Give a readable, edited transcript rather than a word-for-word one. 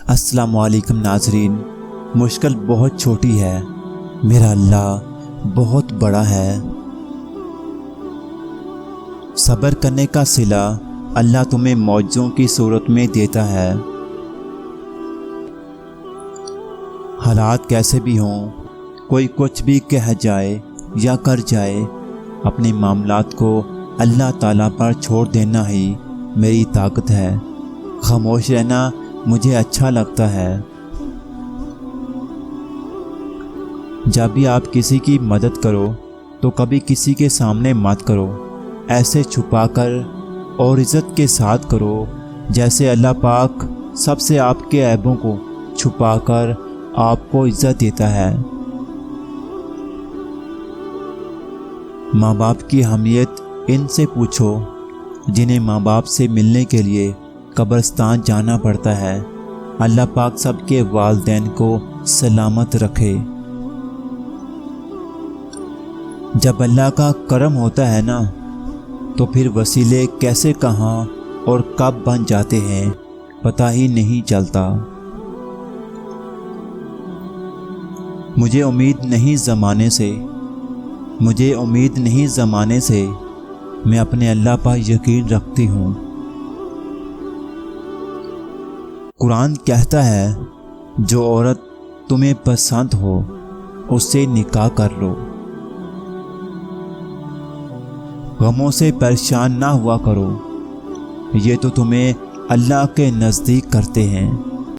السلام علیکم ناظرین، مشکل بہت چھوٹی ہے، میرا اللہ بہت بڑا ہے۔ صبر کرنے کا صلہ اللہ تمہیں معجزوں کی صورت میں دیتا ہے۔ حالات کیسے بھی ہوں، کوئی کچھ بھی کہہ جائے یا کر جائے، اپنے معاملات کو اللہ تعالیٰ پر چھوڑ دینا ہی میری طاقت ہے۔ خاموش رہنا مجھے اچھا لگتا ہے۔ جب بھی آپ کسی کی مدد کرو تو کبھی کسی کے سامنے مت کرو، ایسے چھپا کر اور عزت کے ساتھ کرو جیسے اللہ پاک سب سے آپ کے عیبوں کو چھپا کر آپ کو عزت دیتا ہے۔ ماں باپ کی اہمیت ان سے پوچھو جنہیں ماں باپ سے ملنے کے لیے قبرستان جانا پڑتا ہے۔ اللہ پاک سب کے والدین کو سلامت رکھے۔ جب اللہ کا کرم ہوتا ہے نا، تو پھر وسیلے کیسے، کہاں اور کب بن جاتے ہیں پتہ ہی نہیں چلتا۔ مجھے امید نہیں زمانے سے میں اپنے اللہ پر یقین رکھتی ہوں۔ قرآن کہتا ہے جو عورت تمہیں پسند ہو اس سے نکاح کر لو۔ غموں سے پریشان نہ ہوا کرو، یہ تو تمہیں اللہ کے نزدیک کرتے ہیں۔